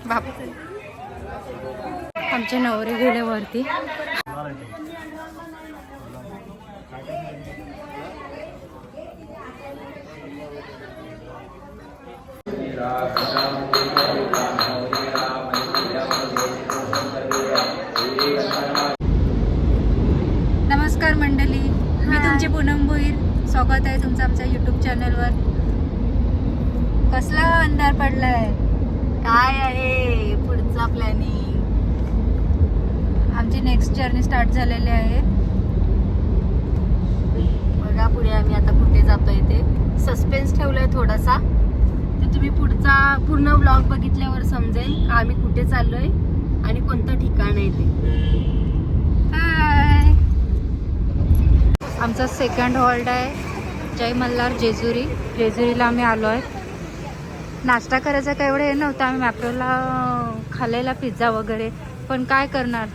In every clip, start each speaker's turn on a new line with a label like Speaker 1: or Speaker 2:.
Speaker 1: बाप आमचे नवरे गेले वरती. नमस्कार मंडळी, मी तुमची पूनम भोईर. स्वागत आहे तुमचं आमच्या यूट्यूब चॅनलवर. कसला अंधार पडलाय,
Speaker 2: काय आहे पुढचा प्लॅनिंग?
Speaker 1: आमची नेक्स्ट जर्नी स्टार्ट झालेली आहे.
Speaker 2: बघा पुढे आम्ही आता कुठे जातोय ते सस्पेन्स ठेवलाय थोडासा. तर तुम्ही पुढचा पूर्ण व्लॉग बघितल्यावर समजेल आम्ही कुठे चाललोय आणि कोणतं ठिकाण आहे ते.
Speaker 1: हाय, आमचा सेकंड हॉल्ट आहे जय मल्हार जेजुरी. जेजुरीला आम्ही आलो आहे. नाश्ता करायचा काय एवढं हे नव्हतं. आम्ही मॅप्रोला खाल्लेला पिझ्झा वगैरे, पण काय करणार,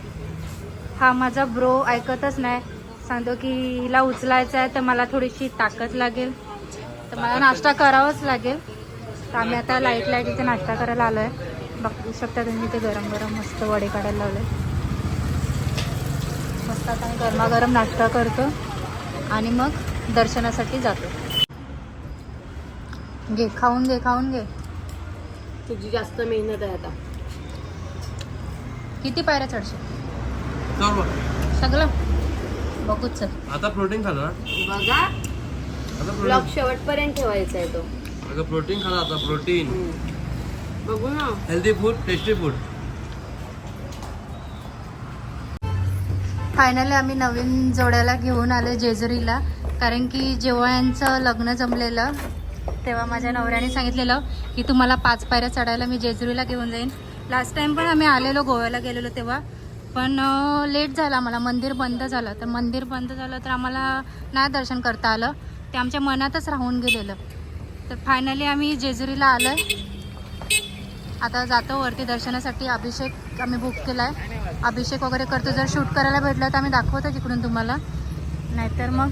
Speaker 1: हा माझा ब्रो ऐकतच नाही. सांगतो की हिला उचलायचं आहे तर मला थोडीशी ताकद लागेल, तर मला नाश्ता करावाच लागेल. तर आम्ही आता लाईट इथे नाश्ता करायला आलो आहे. बघू शकता तुम्ही, इथे गरम गरम मस्त वडे काढायला लावले. मस्त आता आम्ही गरमागरम नाश्ता करतो आणि मग दर्शनासाठी जातो. घे, खाऊन घे, खाऊन घे.
Speaker 2: तुझी जास्त मेहनत आहे आता.
Speaker 1: किती पायऱ्या चढशील? सगळं बघूच चल.
Speaker 3: आता प्रोटीन खाला ना,
Speaker 2: बघा
Speaker 3: आता
Speaker 2: ब्लॉग शेवटपर्यंत ठेवायचा आहे तो.
Speaker 3: अगं प्रोटीन खाला आता, प्रोटीन.
Speaker 2: बघू ना,
Speaker 3: healthy food, tasty food.
Speaker 1: Finally आम्ही नवीन जोड्याला घेऊन आलो जेजुरीला. कारण की जेव्हा यांचं लग्न जमलेलं तेव्हा माझ्या नवऱ्याने सांगितलेलं की तुम्हाला 5 पायऱ्या चढायला मी जेजुरीला घेऊन जाईन. लास्ट टाइम पण आम्ही आलेलो, गोव्याला गेलेलो तेव्हा, पण लेट झाला आम्हाला. मंदिर बंद झालं. तर मंदिर बंद झालं तर आम्हाला नाही दर्शन करता आलं. ते आमच्या मनातच राहून गेलेलं. तर फायनली आम्ही जेजुरीला आलो आहे. आता जातो वरती दर्शनासाठी. अभिषेक आम्ही बुक केला आहे. अभिषेक वगैरे करतो. जर शूट करायला भेटलं तर आम्ही दाखवतो तिकडून तुम्हाला, नाहीतर मग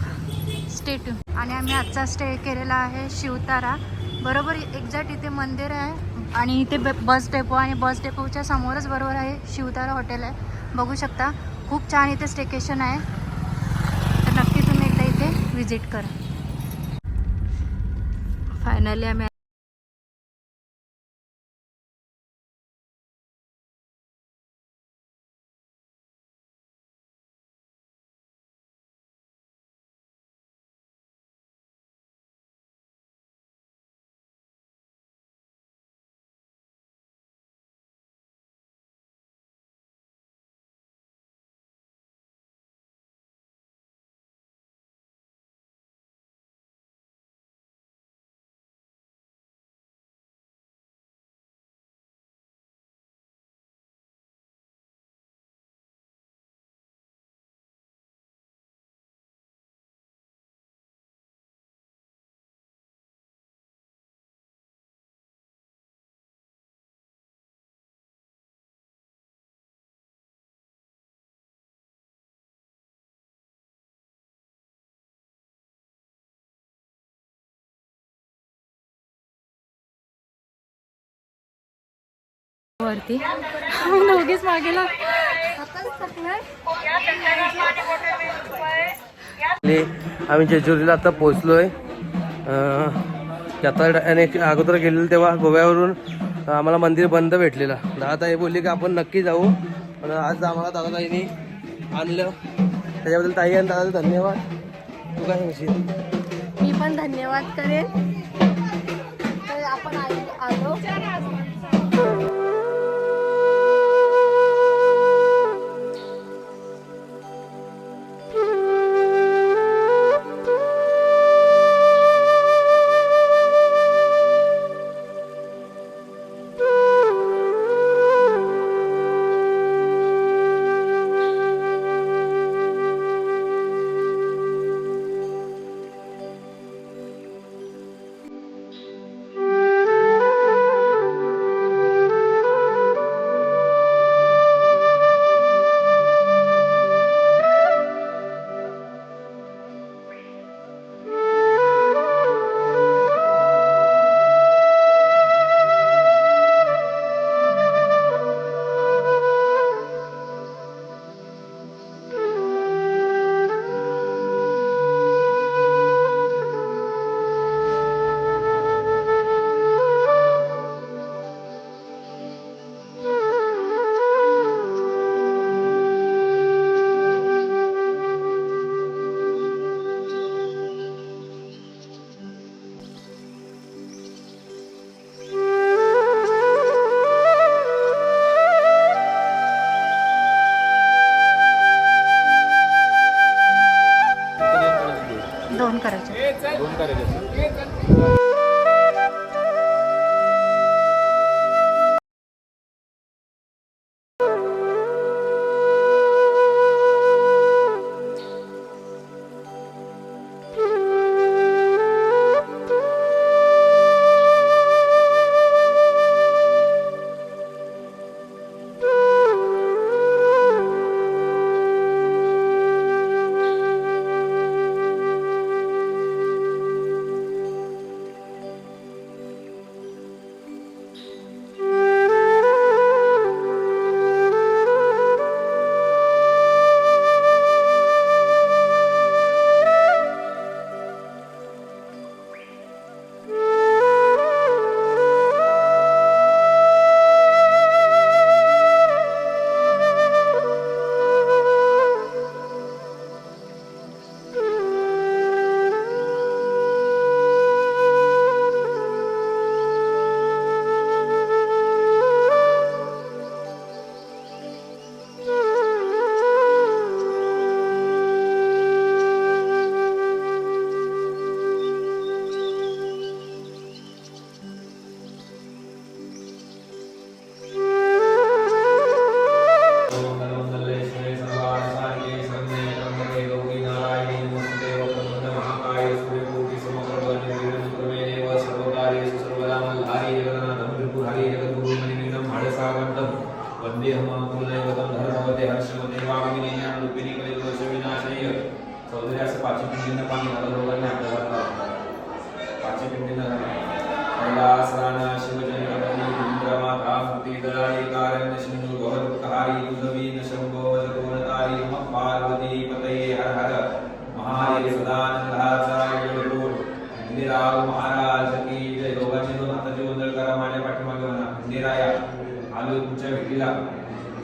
Speaker 1: स्टे ट्यून. आणि आम्ही आजचा स्टे केलेला आहे शिवतारा. बरोबर एक्झॅक्ट इथे मंदिर आहे आणि इथे बस डेपो, आणि बस डेपोच्या समोरच बरोबर आहे शिवतारा हॉटेल आहे. बघू शकता, खूप छान इथे स्टेकेशन आहे. तर नक्की तुम्ही एकदा इथे विजिट करा. फायनली आम्ही वरती दोघीच मागेला.
Speaker 3: आम्ही जेजुरीला आता पोहोचलोय. आता अगोदर गेलेलो तेव्हा गोव्यावरून आम्हाला मंदिर बंद भेटलेलं. दादाताई बोलली की आपण नक्की जाऊ, पण आज आम्हाला दादाताईंनी आणलं. त्याच्याबद्दल ताई आणि दादा धन्यवाद. तू काय सांगशील?
Speaker 2: मी पण धन्यवाद करेन. तर आपण आलो.
Speaker 4: वंदे हम कुलदैवतं धर्मवते हर्षवते वाग्मिनी ज्ञानरूपिणी कलिदोषविनाशय चौधरी असं पाचवी पिंडींना पाणी घालत दोघांनी आपल्या घातला पाचवी पिंडींना कैलास राणा शिवजनकपती इंद्रमाता मूर्ती दलाली कारण्य सिंधू भवदुःखहारी तुझवीन शंभो वदकोनतारी नमः पार्वती पतये हर हर महादेव सदानंदाचा येळकोट खंडेराव महाराज की जय. दोघांची दोन हाताची वंदन करा माझ्या पाठीमागे म्हणा. खंडेराया आलो तुमच्या भेटीला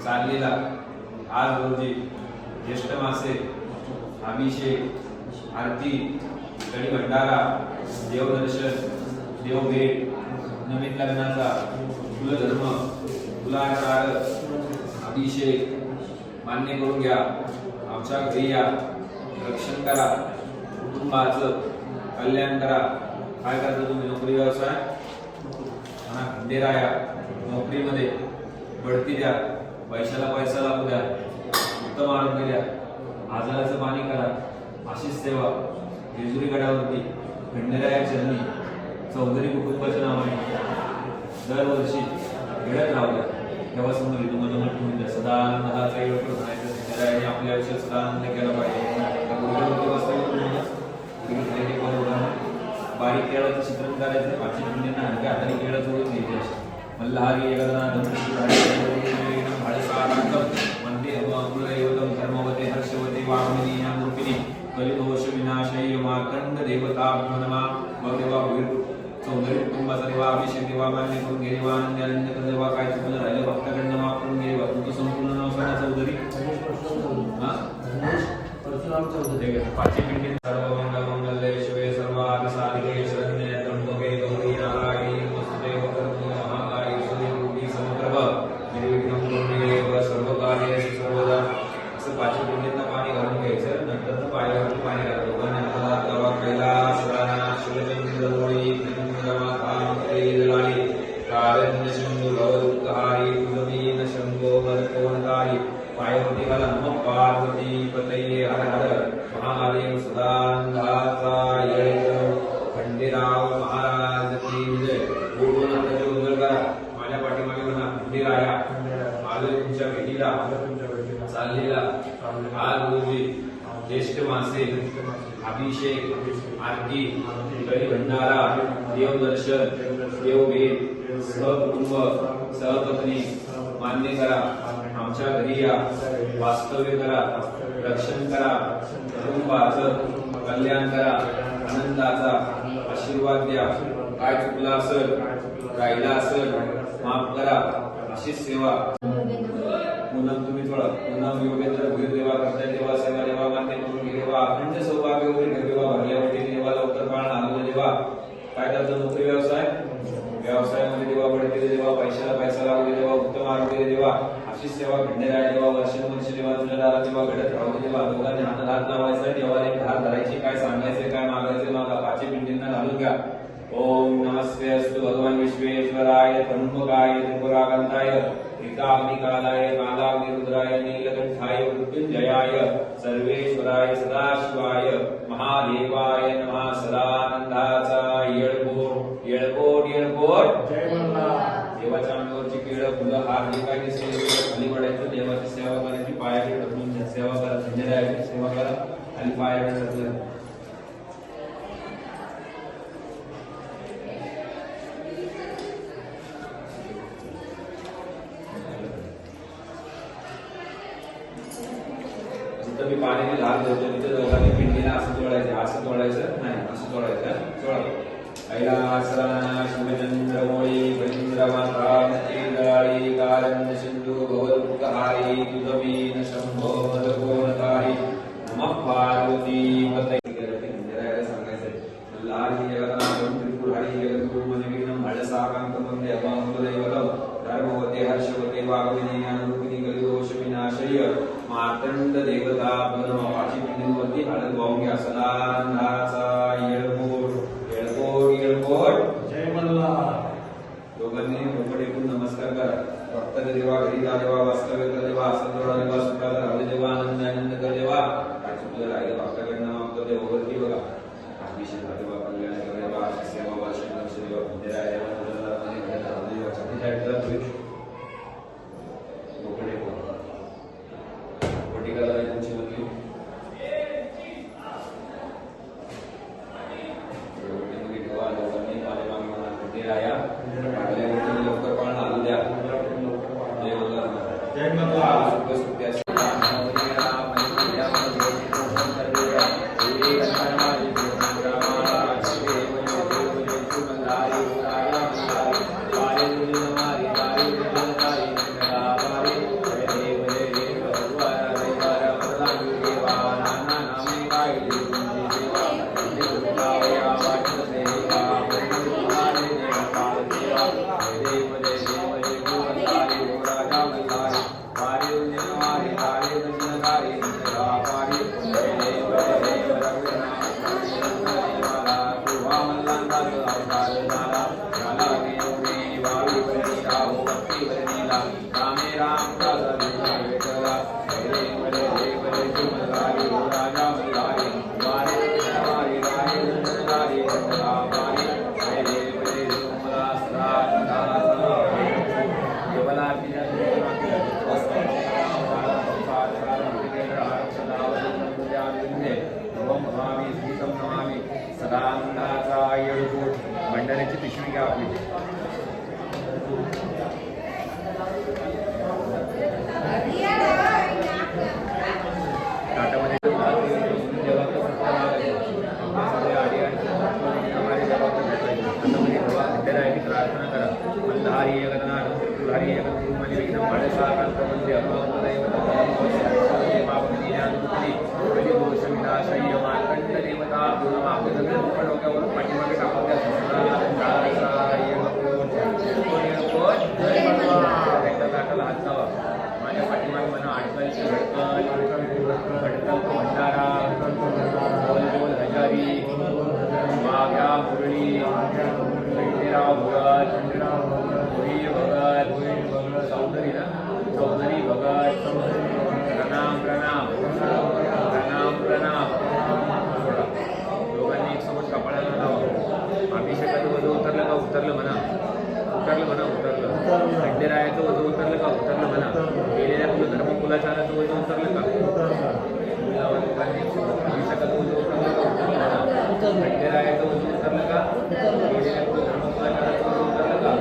Speaker 4: चाललेला आज रोजी ज्येष्ठ मासे अभिषेक आरती कडी भंडारा देवदर्शन देवभेट नवीन लग्नाचा कुलधर्म कुलाचार अभिषेक मान्य करून घ्या. आमच्या घरी या रक्षण करा कुटुंबाचं कल्याण करा. काय करता तुम्ही नोकरी व्यवसाय म्हणा. खंडेराया नोकरीमध्ये बढती द्या पैशाला पैसा लागू द्या उत्तम आरोग्य द्या आजाराचं पाणी करा. अशीच सेवा जेजुरी गडावरती खंडेराया चरणी चौधरी कुटुंबाच्या नावाने दरवर्षी घडत राहू द्या. तेव्हा समोर मधोमध ठेवून द्या. सदा आनंदाचा योग म्हणायचं. खंडेरायाने आपल्या आयुष्यात सदा आनंद केला पाहिजे. बारीक केळाचं चित्रण करायचं. पाचशे पिंडींना हलक्या हाताने केळं जोडून घ्यायचे. मल्हारी वंदे कुलदैवतं धर्मवते हर्षवते वाग्मिनी ज्ञानरूपिणी कलिदोष विनाशय मार्कंड देवताभ्यो नमः. मग देवा होईल चौधरी कुटुंबाचा देवा अभिषेक देवा मान्य करून घे. देवा आनंद आनंद कर. देवा काय चुकलं राहिलं भक्ताकडनं माफ करून घे. तुमचं संपूर्ण नाव सांगा चौधरी. पाचशे पिंडी सर्व मंगल मंगल्ये शिवे सर्वार्थ साधिके शरण्ये त्र्यंबके गौरी नारायणी नमोस्तुते वरदे महाकाली सूर्यरूपी समप्रभ निर्विघ्नं कुरु सर्व कार्યેषु सर्वदा. असं पाचशे पिंडींना पाणी घालून घ्यायचं. नंतर पायावरती पाणी घालायचं. दोघांनी हातात गावा कैलास राणा शिवचंद्र जोडी इंद्रमाता मूर्ती दलाली कारण्य सिंधू भवदुःखहारी तुझवीन शंभो वदकोनतारी पायावरती घाला. नमः पार्वती पतये हर हर महादेव सदानंदाचा येळकोट खंडेराव महाराज की जय. दोन हाताची वंदन करा माझ्या पाठीमागे म्हणा. खंडेराया आलो तुमच्या भेटीला चाललेला आज रोजी ज्येष्ठ मासे अभिषेक आरती कडी भंडारा देवदर्शन देवभेट सहकुटुंब सहपत्नी मान्य करा. आमच्या घरी या वास्तव्य करा रक्षण करा कुटुंबाचं कल्याण करा आनंदाचा आशीर्वाद द्या. काय चुकलं असेल राहिला असेल माफ करा. अशीच सेवा पूनम तुम्ही थोडा पूनम योगेंद्र भुईर देवा करताय देवा सेवा देवा मान्य करून घे. देवा अखंड सौभाग्य वगैरे घर देवा भरल्यावरती देवा लवकर पाळणा आलो देवा. काय करतो नोकरी व्यवसाय व्यवसायामध्ये देवा बढती देवा पैशाला पैसा लागू देवा उत्तम आरोग्य देवा. अशी सेवा खंडेराया देवा वर्षानुवर्ष देवा तुझ्या दारात देवा घडत राहू देवा. दोघांनी हातात हात लावायचा देवाला एक हात धरायची. काय सांगायचे काय मागायचे मागा. पाचशे पिंडींना घालून घ्या. ओम नमस्ते अस्तु भगवान विश्वेश्वराय त्र्यंबकाय त्रिपुराकांताय एकाग्निकालाय कालाग्निरुद्राय नीलकंठाय मृत्युंजयाय सर्वेश्वराय सदाशिवाय महादेवाय नमः. सदानंदाचा येळकोट येळकोट येळकोट देवाच्या अंगावरची केळं फुलं हार जे काही दिसेल खाली पडायचं. देवाची सेवा करायची. पायाकडे ढकलून सेवा करा. खंडेरायाची सेवा करा आणि पायाकडे ढकलून मी पाण्याने लहान ठेवतो. तिथे दोघांनी पिंडीला असं तोडायचं. असं तोडायचं नाही असं तोडायचं. सोडा. कैलास राणा शिवचंद्र मोळी इंद्रमाता मूर्ती दलाली कारण्य सिंधू भवदुःखहारी तुझवीन शंभो वदकोनतारी नमः पार्वती पतये. खंडेरायाला सांगायचंय लाली जगन्नाथ त्रिपुरहारी जगद्गुरु मनविघ्नं भळसाकांतं वंदे अहं कुलदैवतं धर्मवते हर्षवते वाग्मिनी ज्ञानरूपिणी कलिदोष विनाशय मार्तंड देवताभ्यो नमः. पाचशे पिंडींवरती हळद वाहून घ्या. सदानंदाचा येळकोट येळकोट येळकोट जय मल्हार. दोघांनी डोकं टेकून नमस्कार करा. भक्त देवा घरी जा देवा वास्तव्य कर देवा असं जोडा देवा सुखाला राहू देवा आनंद आनंद कर देवा. काय चुकलं राहिलं भक्ताकडनं मागतो देववरती बघा. अभिषेक देवा कल्याण कर देवा सेवा वर्षण लक्ष देवा खंडेराया देवा विठला रामे राम राजा विठला विठला रे मरे मल्हारी राजा मल्हारी वारे वारे राजे मल्हारी रामारी रे मरे मला सदा सदा देवला भंडाऱ्याची पिशवी घ्या आपली ताटामध्ये प्रार्थना करा मल्हारी एकनाथ त्रिपुरारी एकनाथ विघ्न पाडसाकांत वंदे दोष विनाशय्य मार्कंड देवता डोक्यावर पाठीमागे टाकून द्या ताटाला हात लावा माझ्या पाठीमागे म्हणा अडकलची भटकल भंडारा बोल बोल हजारी वाघ्या मुरळी खंडेराव भगत भोई भगत चौधरी ना चौधरी भगत प्रणाम प्रणाम प्रणाम प्रणाम दोघांनी एक समोर कपाळाला लावा अभिषेकाचं वजन उतरलं का उतरलं म्हणा उतरलं म्हणा उतरलं खंडेरायाचं वजन उतरलं का उतरलं म्हणा गेलेल्या तुला धर्मकुलाचाराचं वजन उतरलं का अभिषेकाचं वजन उतरलं का उतरलं म्हणा खंडेरायाचं वजन उतरलं का गेलेल्या तुला धर्मकुलाचाराचं वजन उतरलं का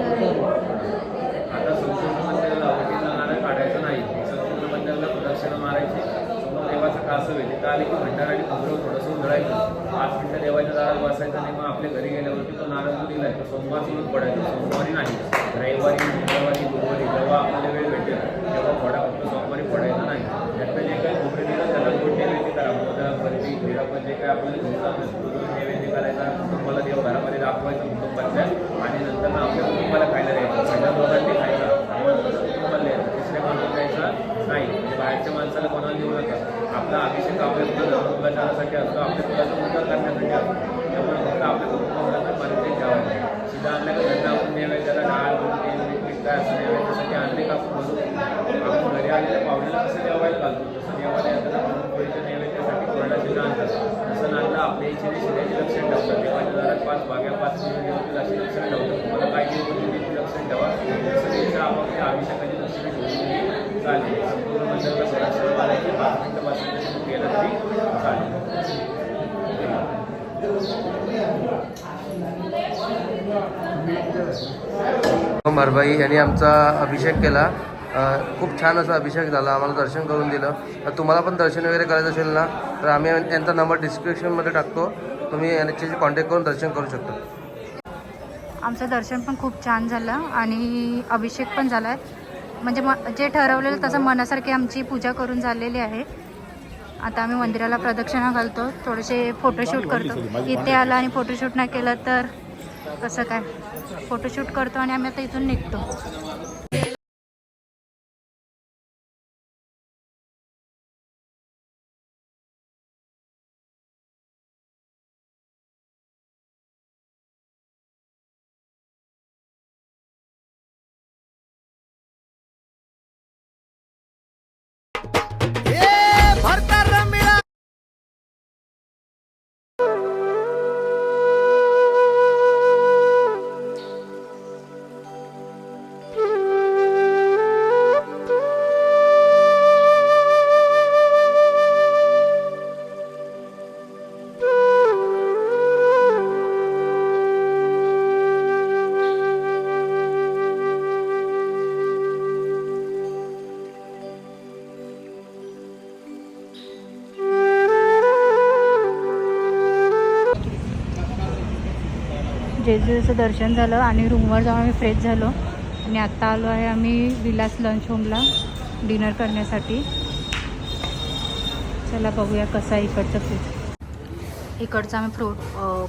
Speaker 4: आता संपूर्ण मंदिराला अवधीला नारळ काढायचं नाही संपूर्ण मंदिराला प्रदक्षिणा मारायची समोर देवाचं कासव आहे तिथं आले की भंडारा आणि खोबरं थोडंसं उधळायचं 5 मिनिटं देवाच्या दारात बसायचं आणि मग आपल्या घरी गेल्यावरती तो नारळ जो दिलाय तो सोमवार सोडून पडायचा सोमवारी नाही रविवारी मंगळवारी गुरुवारी जेव्हा आपल्याला वेळ भेटेल तेव्हा फोडा फक्त सोमवारी पडायचा नाही त्यातलं जे काही खोबरं दिलं त्याला गोड नैवेद्य करा मोदक बर्फी खिरापत जे काही आपल्याला नैवेद्य करायचा कुटुंबाला देव घरामध्ये दाखवायचं कुटुंबातल्या आणि नंतर आपल्या कुटुंबाला खायला द्यायचं पहिल्या दोघांनी खायचा कुटुंबाला द्यायचं तिसऱ्या माणूस द्यायचा नाही म्हणजे बाहेरच्या माणसाला कोणाला देऊ नका आपला अभिषेक आपल्या कुलाचारासाठी असतो आपल्या कुलाचा उद्धार करण्यासाठी असतो त्यामुळे फक्त आपल्या कुटुंबाला परिचय ठेवायचा सीधा आणल्या का धंदा आपण नैवेद्याला डाळ तेल मीठ काय असं नैवेद्यासाठी आणले का आपण घरी आलेल्या पाहुण्याला कसं जेवायला घालतो तसं जेवायला येताना पुरणपोळीच्या नैवेद्यासाठी कोरडा शिधा आणतात तसं नांदला आपल्या इच्छेने शिध्याची लक्षण ठेवतात देवाच्या दारात 5 भाग्या 5 देवतील अशी लक्षण ठेवतात तुम्हाला काय देव त्याची लक्षण ठेवा तसं द्यायचं आपापल्या अभिषेकाची लक्षणं ठेवली चालेल संपूर्ण मंदिराला प्रदक्षिणा मारायची 5 मिनिटं बसायचं गेलं तरी चालेल
Speaker 3: मरबाई यांनी आमचा अभिषेक केला खूप छान असा अभिषेक झाला आम्हाला दर्शन करून दिलं तुम्हाला पण दर्शन वगैरे करायचं असेल ना तर आम्ही यांचा नंबर डिस्क्रिप्शनमध्ये टाकतो तुम्ही यांच्याशी कॉन्टॅक्ट करून दर्शन करू शकता
Speaker 1: आमचं दर्शन पण खूप छान झालं आणि अभिषेक पण झाला आहे म्हणजे जे ठरवलेलं तसं मनासारखी आमची पूजा करून झालेली आहे आता आम्ही मंदिराला प्रदक्षिणा घालतो थोडेसे फोटोशूट करतो इथे आला आणि फोटोशूट नाही केलं तर कसं काय फोटोशूट करतो आणि आम्ही आता इथून निघतो जेजुरीचं दर्शन झालं आणि रूमवर जाऊन आम्ही फ्रेश झालो आणि आत्ता आलो आहे आम्ही विलास लंच होमला डिनर करण्यासाठी चला बघूया कसं आहे इकडचं फूड इकडचं आम्ही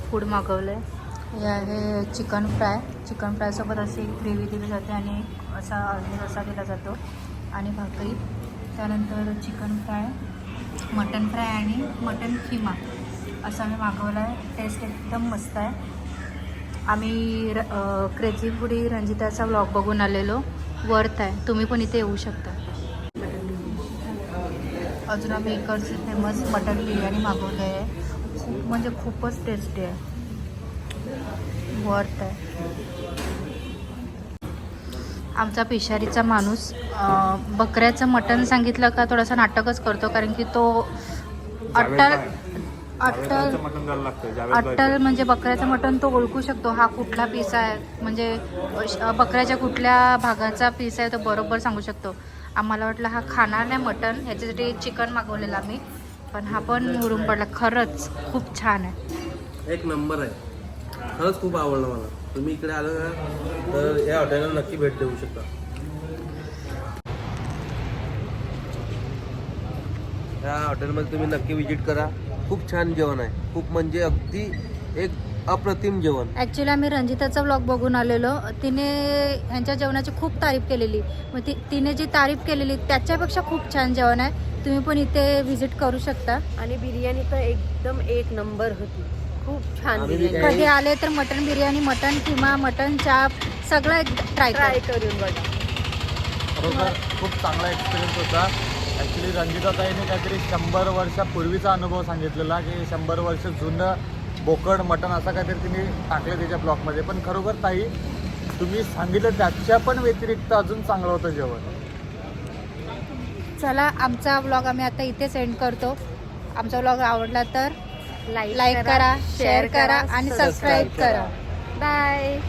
Speaker 1: फूड मागवलं आहे हे आहे चिकन फ्रायसोबत अशी ग्रेव्ही दिली जाते आणि असा रसा दिला जातो आणि भाकरी त्यानंतर चिकन फ्राय मटन फ्राय आणि मटन खिमा असं आम्ही मागवलं आहे टेस्ट एकदम मस्त आहे आम्ही क्रेझी फूडी रंजिताचा व्लॉग बघून आलेलो वर्थ आहे. तुम्ही पण इथे येऊ शकता. अजून आम्ही इकडचे फेमस मटन बिर्याणी मागवलं आहे. खूप म्हणजे खूपच टेस्टी आहे, वर्थ आहे. आमचा पिशारीचा माणूस बकऱ्याचं मटण सांगितलं का थोडंसं नाटकच करतो, कारण की तो अट्टल म्हणजे बकऱ्याचं मटण तो ओळखू शकतो, हा कुठला पीस आहे, म्हणजे बकऱ्याच्या कुठल्या भागाचा पीस आहे तो बरोबर सांगू शकतो. आम्हाला वाटलं हा खाणार नाही मटण, ह्याच्यासाठी चिकन मागवलेलं आम्ही, पण हा पण मुरुम पडला. खरंच खूप छान आहे,
Speaker 3: एक नंबर आहे. खरंच खूप आवडलं मला. तुम्ही इकडे आलं ना तर या हॉटेलला नक्की भेट देऊ शकता. या हॉटेलमध्ये तुम्ही नक्की विजिट करा. खूप छान जेवण आहे, खूप म्हणजे अगदी एक अप्रतिम जेवण.
Speaker 1: ॲक्च्युली आम्ही रंजिताचा व्लॉग बघून आलेलो. तिने ह्यांच्या जेवणाची खूप तारीफ केलेली, मग तिने जी तारीफ केलेली त्याच्यापेक्षा खूप छान जेवण आहे. तुम्ही पण इथे व्हिजिट करू शकता.
Speaker 2: आणि बिर्याणी तर एकदम एक नंबर होती, खूप छान
Speaker 3: आम्ही
Speaker 2: बिर्याणी.
Speaker 1: कधी आले तर mutton biryani, mutton keema, mutton चाप सगळं ट्राय
Speaker 2: ट्राय करून बघा.
Speaker 5: बरोबर, खूप चांगला एक्सपिरियन्स होता. ॲक्च्युली रंजिताताईने काहीतरी 100 वर्षापूर्वीचा अनुभव सांगितलेला की 100 वर्ष जुनं बोकड मटण असं काहीतरी तिने टाकलं त्याच्या ब्लॉगमध्ये. पण खरोखर ताई तुम्ही सांगितलं त्याच्या पण व्यतिरिक्त अजून चांगलं होतं जेवण.
Speaker 1: चला, आमचा व्लॉग आम्ही आता इथे सेंड करतो. आमचा व्लॉग आवडला तर लाईक करा, शेअर करा आणि सबस्क्राईब करा.
Speaker 2: बाय.